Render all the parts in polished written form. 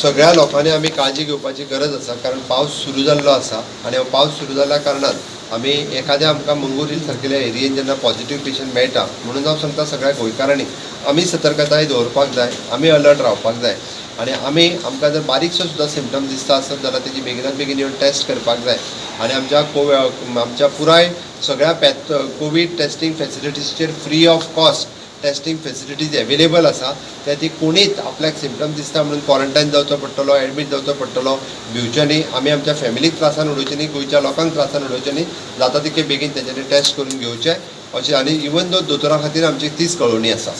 सगळ्या लोकांनी आम्ही काळजी घेवपाची गरज आसा, कारण पावस सुरू जाल्लो आसा आनी पावस सुरू जाल्ल्या कारणान आमी एखाद्या आमकां मंगूर हिल सारकेल्या एरियेन जेन्ना पॉझिटिव्ह पेशंट मेळटा म्हणून हांव सांगता सगळ्या गोंयकारांनी आमी सतर्कताय दवरपाक जाय, आमी अलर्ट रावपाक जाय आनी आमकां जर बारीकसो सुद्दां सिम्पटम दिसता आसत जाल्यार तेजी बेगिनात बेगीन येवन टेस्ट करपाक जाय आनी आमच्या पुराय सगळ्या कोवीड टेस्टिंग फॅसिलिटीजचेर free of cost testing facilities available आसा त्या ती कोणीच आपल्याक सिम्पटम दिसता म्हणून क्वॉरंटायन जावचो पडटलो, एडमीट जावचो पडटलो भिवचे न्ही. आमी आमच्या फॅमिलीक त्रासान उडोवचे न्ही, गोंयच्या लोकांक त्रासान उडोवचे न्ही. जाता तितके बेगीन तेंच्यांनी टेस्ट करून घेवचे अशें आनी इवन दो दोतोरां खातीर आमची तीच कळवणी आसा.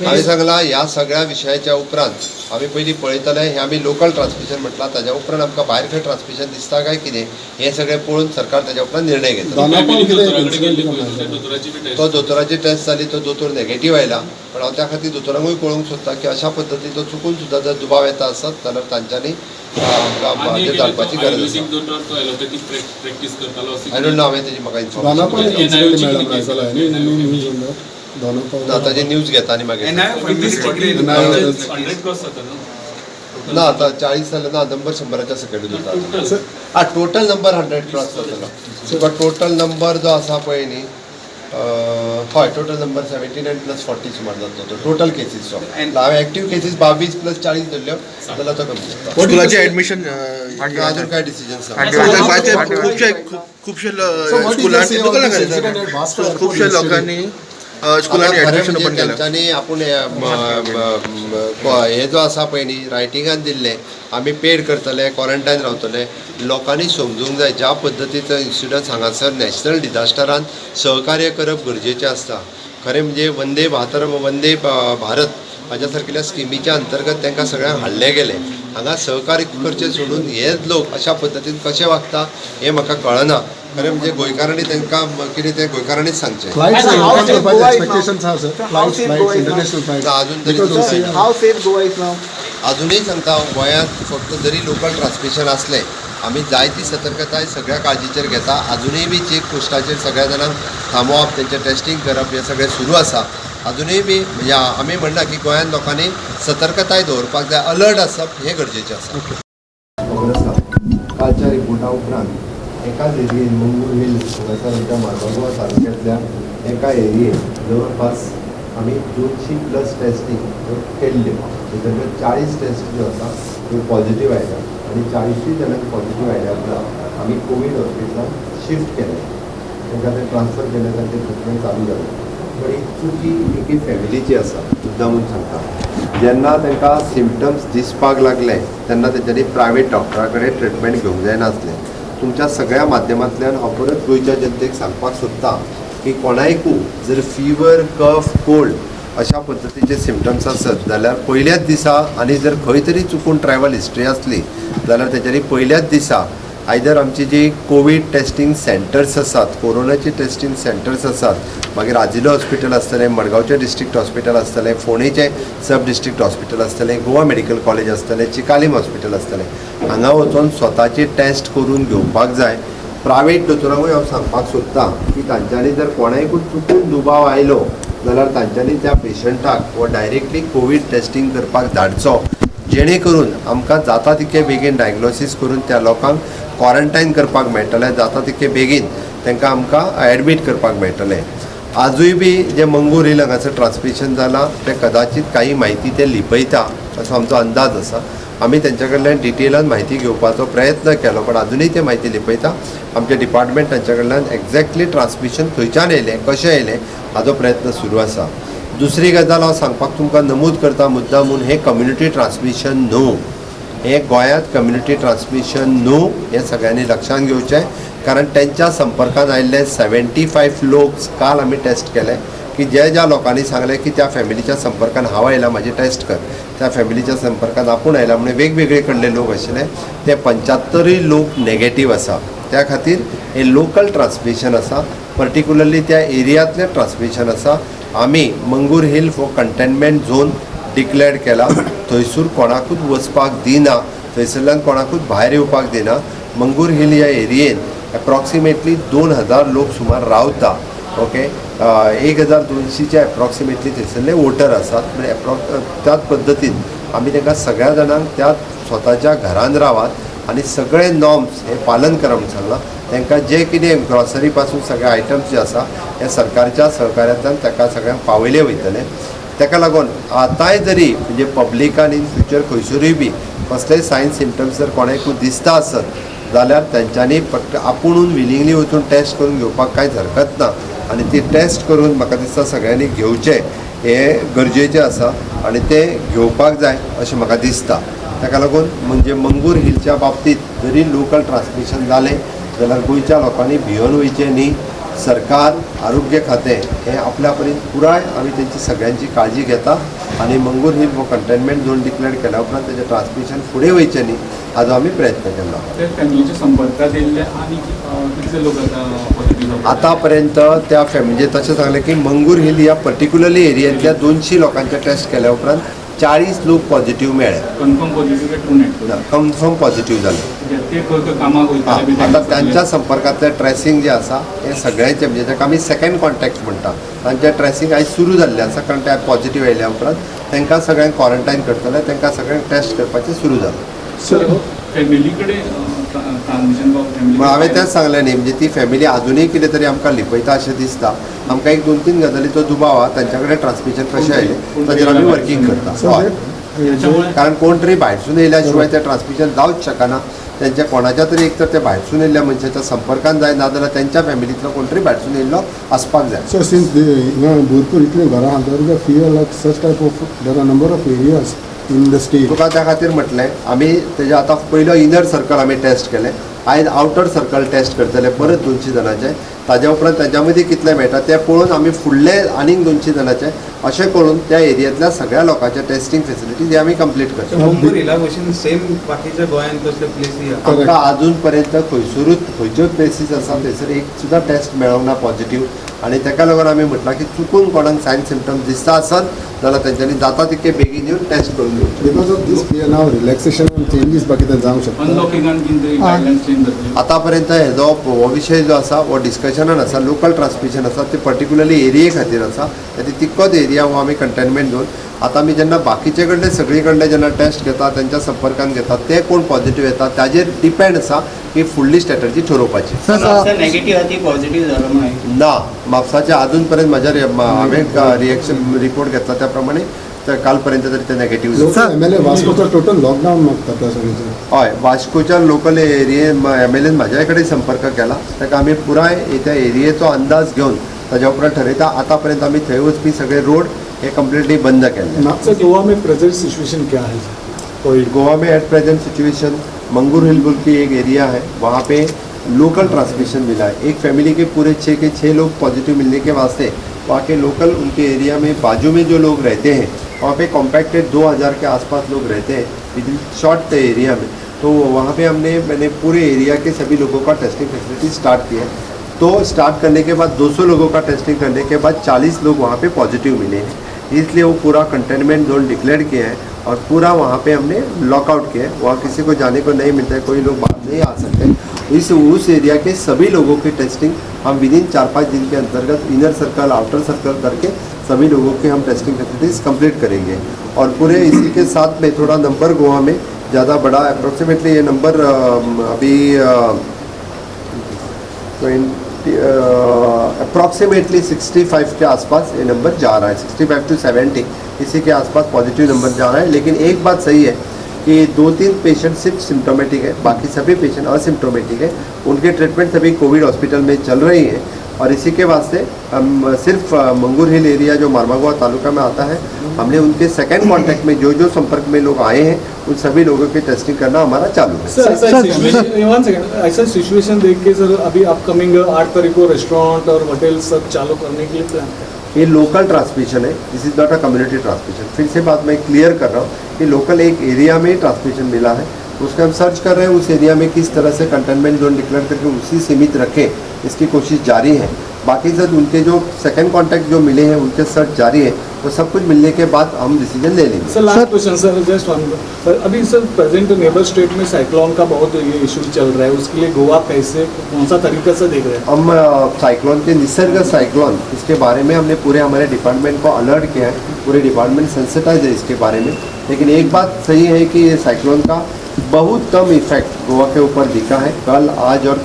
हांवें सांगलां ह्या सगळ्या विशयाच्या उपरांत आमी पयलीं पळयतले हें आमी लोकल ट्रान्समिशन म्हटलां, ताज्या उपरांत आमकां भायर खंय ट्रान्समिशन दिसता काय कितें हें सगळें पळोवन सरकार ताज्या उपरांत निर्णय घेता. तो दोतोराची टेस्ट जाली, तो दोतोर नेगेटीव आयला, पण हांव त्या खातीर दोतोरांकूय कळोवंक सोदता की अशा पद्दतीचो चुकून सुद्दां जर दुबाव येता आसत जाल्यार तांच्यांनी आमकां धाडपाची गरज आसा. आय डोंट नो, हांवें तेजी म्हाका इन्फॉर्मेशन ना, ताजी न्यूज घेता आनी मागीर ना आतां 40 जाले ना, नंबर 100च्या सकयल जाता. टोटल नंबर 100 क्रॉस जातलो, बट टोटल नंबर जो आसा पळय न्ही हय टोटल नंबर 79 + 40 सुमार जातलो तो टोटल केसीसचो. हांवें एक्टीव केसीस 22 + 40 धरल्यो जाल्यार तो कमी जाता. स्कुलाची एडमिशन अजून काय डिसिजन्स खुबशे खुबशे लोकांनी स्कुलांनी एडमिशन ओपन केलें. तेंच्यांनी आपूण हे जो आसा पळय न्ही रायटिंगान दिल्लें आमी पेड करतले, क्वॉरंटायन रावतले. लोकांनी समजूंक जाय ज्या पद्दतीचो इन्स्टिट्यूट हांगासर नॅशनल डिजास्टरान सहकार्य करप गरजेचें आसता. खरें म्हणजे वंदे भारत हाज्या सारकेल्या स्किमीच्या अंतर्गत तांकां सगळ्यांक हाडलें गेलें. हांगा सहकार्य करचें सोडून हेच लोक अशा पद्दतीन कशें वागता हें म्हाका कळना. खरें म्हणजे गोंयकारांनी तांकां कितें तें गोंयकारांनीच सांगचें. अजूनय सांगता गोंयांत फक्त जरी लोकल ट्रान्समिशन असलें आमी जाय ती सतर्कताय सगळ्या काळजीचेर घेता. अजूनय बी चेक पोस्टाचेर सगळ्या जाणांक थांबोवप, तेंचें टेस्टींग करप हें सगळें सुरू आसा. अजूनय बी म्हणजे आमी म्हणना की गोंयांत लोकांनी सतर्कताय दवरपाक जाय, अलर्ट आसप हें गरजेचें आसा. खबर आसा कालच्या रिपोर्टा उपरांत एकाच एरियेन मंगूर हिल हांगासर मार्गागोवा तालुक्यांतल्या एका एरियेन जवळपास आमी 200+ टेस्टींग केल्ल्यो. भितर 40 टेस्ट ज्यो आसा त्यो पॉझिटीव आयल्या आनी 40 जाणांक पॉझिटीव आयल्या उपरांत आमी कोवीड हॉस्पिटलांत शिफ्ट केलें. तांकां तें ट्रान्सफर केलें, तांचें ट्रिटमेंट चालू जालें. पण एक चुकी एके फॅमिलीची आसा सुद्दां म्हूण सांगता. जेन्ना तांकां सिम्पटम्स दिसपाक लागले तेन्ना तेंच्यांनी प्रायवेट डॉक्टरा कडेन ट्रिटमेंट घेवंक जायनासलें. तुमच्या सगळ्या माध्यमांतल्यान हांव परत गोंयच्या जनतेक सांगपाक सोदतां की कोणायकूय जर फीवर, कफ, कोल्ड अशा पद्दतीचे सिम्पटम्स आसत जाल्यार पयल्याच दिसा आनी जर खंय तरी चुकून ट्रॅव्हल हिस्ट्री आसली जाल्यार तेच्यांनी पयल्याच दिसा आयदर आमची जी कोवीड टेस्टिंग सेंटर्स आसात, कोरोनाची टेस्टिंग सेंटर्स आसात, मागीर आजिलो हॉस्पिटल आसतलें, मडगांवचें डिस्ट्रिक्ट हॉस्पिटल आसतलें, फोणेचें सब डिस्ट्रिक्ट हॉस्पिटल आसतलें, गोवा मेडिकल कॉलेज आसतलें, चिकालीम हॉस्पिटल आसतलें, हांगा वचून स्वताची टेस्ट करून घेवपाक जाय. प्रायवेट दोतोरांकूय हांव सांगपाक सोदतां की तांच्यांनी जर कोणायकूय चुकून दुबाव आयलो जाल्यार तांच्यांनी त्या पेशंटाक वो डायरेक्टली कोवीड टेस्टिंग करपाक धाडचो, जेणे करून आमकां जाता तितके बेगीन डायग्नोसीस करून त्या लोकांक क्वॉरंटायन करपाक मेळटलें, जाता तितके बेगीन तांकां आमकां एडमीट करपाक मेळटलें. आजूय बी जे मंगूर हिल हांगासर ट्रान्समिशन जालां तें कदाचित काही म्हायती ते लिपयता असो आमचो अंदाज आसा. आमी तेंच्या कडल्यान डिटेलान म्हायती घेवपाचो प्रयत्न केलो, पण अजुनूय ते म्हायती लिपयता. आमचे डिपार्टमेंट तांच्या कडल्यान एक्झॅक्टली ट्रान्समिशन खंयच्यान येयलें, कशें येयलें हाचो प्रयत्न सुरू आसा. दुसरी गजाल हांव सांगपाक तुमकां नमूद करता मुद्दामून, हें कम्युनिटी ट्रान्समिशन न्हू, हें गोंयांत कम्युनिटी ट्रान्समिशन न्हू, हें सगळ्यांनी लक्षात घेवचें. कारण तेंच्या संपर्कांत आयिल्ले 75 लोक काल आमी टेस्ट केले की ज्या लोकांनी सांगलें की त्या फॅमिलीच्या संपर्कांत हांव आयला, म्हाजी टेस्ट कर, त्या फॅमिलीच्या संपर्कांत आपूण आयला म्हणून वेगवेगळे कडले लोक आशिल्ले ते 75 लोक नेगेटीव आसा. त्या खातीर हें लोकल ट्रान्समिशन आसा, पर्टिक्युलरली त्या एरियांतलें ट्रान्समिशन आसा. आमी मंगूर hill for containment zone declare केला. थंयसूर कोणाकूच वचपाक दिना, थंयसरल्यान कोणाकूच भायर येवपाक दिना. मंगूर हिल ह्या एरियेन एप्रॉक्सिमेटली 2000 लोक सुमार रावता ओके 1200चे अप्रॉक्सिमेटली थंयसरले वोटर आसात म्हणजे त्याच पद्दतीन आमी तांकां सगळ्या जाणांक त्या स्वताच्या घरान रावात आनी सगळे नॉर्म्स हे पालन करप म्हणून सांगलां तांकां जे कितें ग्रॉसरी पासून सगळे आयटम्स जे आसा हे सरकारच्या सहकार्यांतल्यान ताका सगळ्यांक पावयले वयतले ताका लागून आतांय जरी म्हणजे पब्लिकान इन फ्युचर खंयसरूय बी कसलेय सायन सिम्पटम्स जर कोणाकूय दिसता आसत जाल्यार तेंच्यांनी फक्त आपुणून विलिंगली वचून टेस्ट करून घेवपाक कांयच हरकत ना आनी ती टेस्ट करून म्हाका दिसता सगळ्यांनी घेवचें हे गरजेचें आसा आनी तें घेवपाक जाय अशें म्हाका दिसता ताका लागून म्हणजे मंगूर हिलच्या बाबतींत जरी लोकल ट्रान्समिशन जालें जाल्यार गोंयच्या लोकांनी भियोन वयचें न्ही सरकार आरोग्य खातें हें आपल्या परीन पुराय आमी तेंची सगळ्यांची काळजी घेता आनी मंगूर हिल हो कंटेनमेंट झोन डिक्लेअर केल्या उपरांत तेजें ट्रान्समिशन फुडें वयचें न्ही हाजो आमी प्रयत्न केला त्या फॅमिलीच्या संपर्कात येयल्ले आनी कितले लोक आतां पॉझिटिव्ह आतां पर्यंत त्या फॅमिली तशें सांगलें की मंगूर हिल ह्या पर्टिक्युलरली एरियांतल्या 200 लोकांचे टेस्ट केल्या उपरांत 40 लोक पॉझिटिव्ह मेळ्ळे कन्फर्म पॉझिटिव्ह काय ट्रू नेगेटिव्ह कन्फर्म पॉझिटिव्ह जाले ते खंय कामाक वयताले बी आता त्यांच्या संपर्कातले ट्रेसिंग जे आसा हे सगळ्यांचे म्हणजे ताका आमी सेकंड कॉन्टॅक्ट म्हणटा तांचें ट्रेसिंग आयज सुरू जाल्लें आसा कारण ते पॉझिटिव्ह येयल्या उपरांत तांकां सगळ्यांक क्वॉरंटायन करतले तांकां सगळ्यांक टेस्ट करपाचें सुरू जालें फॅमिली कडेन ट्रान्समिशन फॅमिली हांवें तेंच सांगलें न्ही म्हणजे ती फॅमिली अजुनूय कितें तरी आमकां लिपयता अशें दिसता आमकां एक 2-3 गजालीचो दुबाव आहा तांच्या कडेन ट्रान्समिशन कशें आयलें ताचेर आमी वर्किंग करता हय त्याच्यामुळे कारण कोण तरी भायरसून येयल्या शिवाय तें ट्रान्समिशन जावंच शकना त्यांच्या कोणाच्या तरी एक तर ते भायरसून येयल्ल्या मनशाच्या संपर्कान जाय ना जाल्यार त्यांच्या फॅमिलींतलो कोण तरी भायरसून येयल्लो आसपाक जाय So since भरपूर इतले घरां आहा there is a fear like such type of there are number of areas in the state. तुका त्या खातीर म्हटलें आमी तेजे आतां पयलो इनर सर्कल आमी टेस्ट केलें आयज आउटर सर्कल टेस्ट करतले परत 200 जाणांचे ताज्या उपरांत ताज्या मदीं कितले मेळटा तें पळोवन आमी फुडले आनीक 200 जाणांचे अशें करून त्या एरियांतल्या सगळ्या लोकांच्या टेस्टिंग फेसिलिटीज हे आमी कंप्लीट करता मंगूर हिला भशेन सेम बाकीच्या गोंयांत तसले प्लेसी आहा आमकां अजून पर्यंत खंयच्योच प्लेसीस आसा थंयसर एक सुद्दां टेस्ट मेळोंक ना पॉझिटिव्ह आनी ताका लागून आमी म्हटलां की चुकून कोणाक सायन सिम्पटम्स दिसता आसत जाल्यार तेंच्यांनी जाता तितके बेगीन येवन टेस्ट करून घेवचें Because of this fear now relaxation and changes बाकी ते जावंक शकता. अनलॉकिंगान कितें तरी गायडलायन्स चेंज जातले आतां पर्यंत हेजो हो विशय जो आसा हो डिस्कशनान आसा लोकल ट्रान्समिशन आसा ते पर्टिक्युलरली एरिये खातीर आसा आनी तितकोच एरिया हो आमी कंटेनमेंट झोन आतां आमी जेन्ना बाकीचे कडले सगळे कडले जेन्ना टेस्ट घेता त्यांच्या संपर्कान घेतात ते कोण पॉझिटिव्ह येतात ताजेर डिपेंड आसा की फुडली स्ट्रॅटजी ठरोवपाची नेगेटिव्ह आहा ती पॉझिटिव्ह जालो म्हणून ना म्हापसाचे अजून पर्यंत म्हाज्या हांवें रिएक्शन रिपोर्ट घेतला त्या प्रमाणे तर काल पर्यंत तरी ते नेगेटिव्ह लोकल MLA वास्कोचा टोटल लॉकडाऊन मागता त्या सगळ्याचे. हय वास्कोच्या लोकल एरिये MLAन म्हाज्या कडेन संपर्क केला ताका आमी पुराय त्या एरियेचो अंदाज घेवन ताज्या उपरांत ठरयता आतां पर्यंत आमी थंय वचपी सगळे रोड हे कम्प्लिटली बंद केले सर गोवा में प्रेजेंट सिचुएशन क्या है कोविड गोवा में एट प्रेजेंट सिचुएशन मंगूर हिल बोल के एक एरिया है वहाँ पे लोकल ट्रांसमिशन मिला है एक फैमिली के पूरे 6 के 6 लोग पॉजिटिव मिलने के वास्ते वहाँ के लोकल उनके एरिया में बाजू में जो लोग रहते हैं वहाँ पे कॉम्पैक्टेड 2000 के आसपास लोग रहते हैं विद इन शॉर्ट एरिया में तो वहाँ पे मैंने पूरे एरिया के सभी लोगों का टेस्टिंग फैसिलिटी स्टार्ट किया है तो स्टार्ट करने के बाद 200 लोगों का टेस्टिंग करने के बाद 40 लोग वहाँ पे पॉजिटिव मिले हैं इसलिए वो पूरा कंटेनमेंट जोन डिक्लेयर किया है और पूरा वहाँ पे हमने लॉकआउट किया है वहाँ किसी को जाने को नहीं मिलता है कोई लोग बाहर नहीं आ सकते उस एरिया के सभी लोगों की टेस्टिंग हम विद इन 4-5 दिन के अंतर्गत इनर सर्कल आउटर सर्कल करके सभी लोगों की हम टेस्टिंग फैसिलिटीज़ कंप्लीट करेंगे और पूरे इसी के साथ में थोड़ा नंबर गोवा में ज़्यादा बड़ा अप्रोक्सीमेटली ये नंबर अभी अप्रॉक्सीमेटली 65 के आसपास ये नंबर जा रहा है 65 to 70 इसी के आसपास पॉजिटिव नंबर जा रहा है लेकिन एक बात सही है कि 2-3 पेशेंट सिर्फ सिम्टोमेटिक है बाकी सभी पेशेंट असिम्टोमेटिक है उनके ट्रीटमेंट सभी कोविड हॉस्पिटल में चल रही है और इसी के वास्ते हम सिर्फ मंगूर हिल एरिया जो मारमागुआ तालुका में आता है हमने उनके सेकंड कांटेक्ट में जो संपर्क में लोग आए हैं उन सभी लोगों की टेस्टिंग करना हमारा चालू है ऐसा सिचुएशन देख के सर अभी अपकमिंग 8 तारीख को रेस्टोरेंट और होटल सब चालू करने के लिए प्लान है ये लोकल ट्रांसमिशन है this is not a community transmission फिर से बात मैं क्लियर कर रहा हूँ कि लोकल एक एरिया में ट्रांसमिशन मिला है उसका हम सर्च कर रहे हैं उस एरिया में किस तरह से कंटेनमेंट जोन डिक्लेयर करके उसी सीमित रखें इसकी कोशिश जारी है बाकी सर उनके जो सेकंड कॉन्टैक्ट जो मिले हैं उनके सर्च जारी है, वो सब कुछ मिलने के बाद हम डिसीजन ले लेंगे। Sir last question sir, just one. अभी सर प्रेजेंट नेबर स्टेट में साइक्लोन का बहुत ये इशू चल रहा है, उसके लिए गोवा कैसे कौन सा तरीका से देख रहे हैं? हम साइक्लोन के निसर्ग साइक्लोन इसके बारे में हमने पूरे हमारे डिपार्टमेंट को अलर्ट किया है, पूरे डिपार्टमेंट सेंसिटाइज है इसके बारे में। लेकिन एक बात सही है कि ये साइक्लोन का बहुत कम इफेक्ट गोवा के ऊपर दिखा है। कल, आज और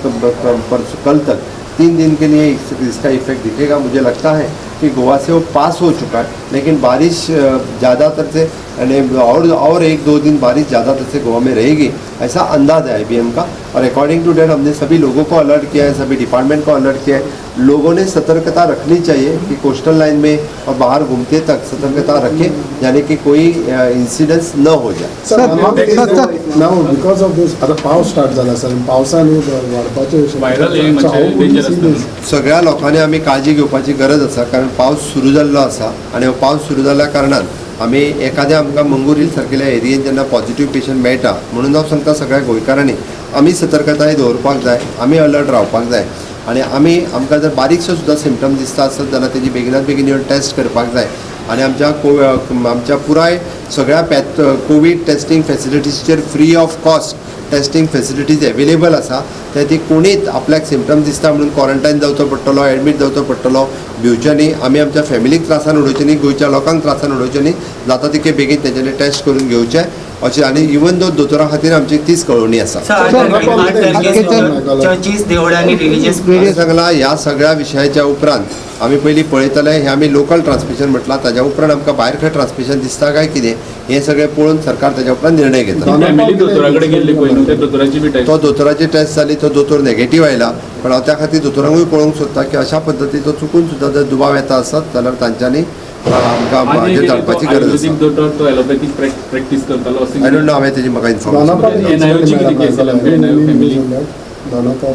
कल तक 3 दिन के लिए इसका इफेक्ट दिखेगा। मुझे लगता है कि गोवा से वो पास हो चुका है, लेकिन बारिश ज़्यादातर से यानी और 1-2 दिन बारिश ज़्यादातर से गोवा में रहेगी, ऐसा अंदाज़ है IBM का। और अकॉर्डिंग टू डेट हमने सभी लोगों को अलर्ट किया है, सभी डिपार्टमेंट को अलर्ट किया है। लोगों ने सतर्कता रखनी चाहिए कि कोस्टल लाइन में और बाहर घूमते तक सतर्कता रखें, यानी कि कोई इंसिडेंट्स न हो जाए। Now because of this आता पाऊस स्टार्ट झाला सर, पावसाने वाढपाचे Viral आहे म्हणजे danger असतं. सगळ्या लोकांनी आमी काळजी घेवपाची गरज आसा, कारण पावस सुरू जाल्लो आसा आनी हो पावस सुरू जाल्ल्या कारणान आमी एखाद्या आमकां मंगुरील सारकेल्या एरियेन जेन्ना पॉझिटिव्ह पेशंट मेळटा, म्हणून हांव सांगता सगळ्या गोंयकारांनी आमी सतर्कताय दवरपाक जाय, आमी अलर्ट रावपाक जाय आनी आमकां जर बारीकसो सुद्दां सिम्पटम दिसता आसत जाल्यार तेजी बेगिनात बेगीन येवन टेस्ट करपाक जाय। आणि आमच्या पुराय सगळ्या कोविड टेस्टिंग फॅसिलिटीजचेर free of cost testing facilities available आसा। ते ती कोणीच आपल्याक सिम्पटम दिसता म्हणून क्वॉरंटायन जावचो पडटलो, एडमीट जावचो पडटलो, भिवचे न्ही। आमी आमच्या फॅमिलीक त्रासान उडोवचे न्ही, गोंयच्या लोकांक त्रासान उडोवचे न्ही। जाता तितके बेगीन तेंच्यांनी टेस्ट करून घेवचे अशें। आनी इवन दो दोतोरा खातीर आमची तीच कळवणी आसा। चर्चीस, देवळां आनी रिलीजियस हांवें सांगलां ह्या सगळ्या विशयाच्या उपरांत आमी पयलीं पळयतले, हे आमी लोकल ट्रान्समिशन म्हटलां, ताज्या उपरांत आमकां भायर खंय ट्रान्समिशन दिसता काय कितें हें सगळें पळोवन सरकार ताज्या उपरांत निर्णय घेता। फॅमिली दोतोरा कडेन गेल्ली पळय न्हू, त्या दोतोराची बी टेस्ट तो दोतोराची टेस्ट जाली, तो दोतोर नेगेटीव आयला, पण हांव त्या खातीर दोतोरांकूय पळोवंक सोदता की अशा पद्दतीचो चुकून सुद्दां जर दुबाव येता आसत जाल्यार तांच्यांनी आमकां हाजेर धाडपाची गरज आयुर्वेदीक आसा। दोतोर तो ॲलोपॅथीक प्रॅक्टीस करतालो अशें आय डोंट नो, हांवें तेजी म्हाका इन्फॉर्मेशन NIO ची किती केस आल्या? NIO family?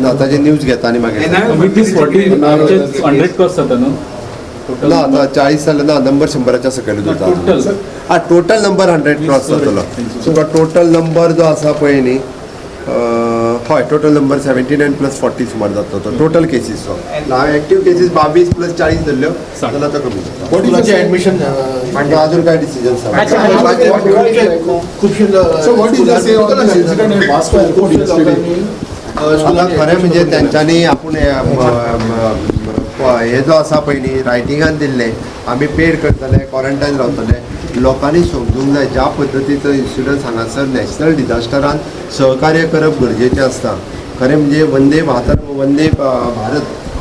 ना, ताजी न्यूज घेता आनी मागीर विथ दिस 100 क्रॉस जाता न्हू टोटल? ना, आता 40 जाले ना, नंबर 100च्या सकयल टोटल उरता। टोटल नंबर 100 क्रॉस जातलो। तुका टोटल नंबर जो आसा पळय न्ही, हय टोटल नंबर 79+40 सुमार जातलो तो टोटल केसीसचो। एक्टीव केसीस 22+40 धरल्यो जाल्यार तो कमी जाता। ऍडमिशन अजून काय decision So what is the say on this incident in Vasco Airport yesterday? खरें म्हणजे तेंच्यांनी आपूण हे जो आसा पळय न्ही रायटिंगान दिल्लें, आमी पेड करतले, क्वॉरंटायन रावतले। लोकांनी समजूंक जाय ज्या पद्दतीचो इन्सिडन्स हांगासर नॅशनल डिजास्टरान सहकार्य करप गरजेचें आसता। खरें म्हणजे वंदे भारत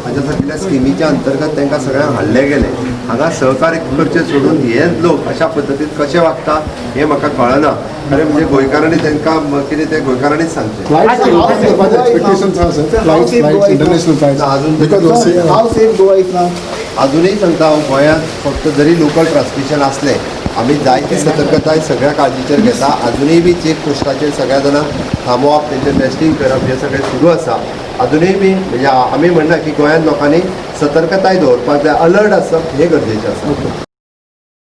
हाज्या सारकिल्या स्किमीच्या अंतर्गत तांकां सगळ्यांक हाडलें गेलें। हांगा सहकार्य करचें सोडून हे लोक अशा पद्दतीन कशे वागता हें म्हाका कळना। खरें म्हणजे गोंयकारांनी तांकां कितें तें गोंयकारांनीच सांगचें। Flights करपाचे expectations आहा सर, flights, international flights. अजून Because of say, How safe Goa is now? अजूनही सांगता हांव गोंयांत फक्त जरी लोकल ट्रान्समिशन असलें आमी जायती सतर्कताय सगळ्या काळजीचेर घेता। अजूनय बी चेक पोस्टाचेर सगळ्या जाणांक थांबोवप, तेंचें टेस्टींग करप हें सगळें सुरू आसा। अजूनय बी म्हणजे आमी म्हणना की गोंयांत लोकांनी सतर्कताय दवरपाक जाय, अलर्ट आसप हें गरजेचें आसा।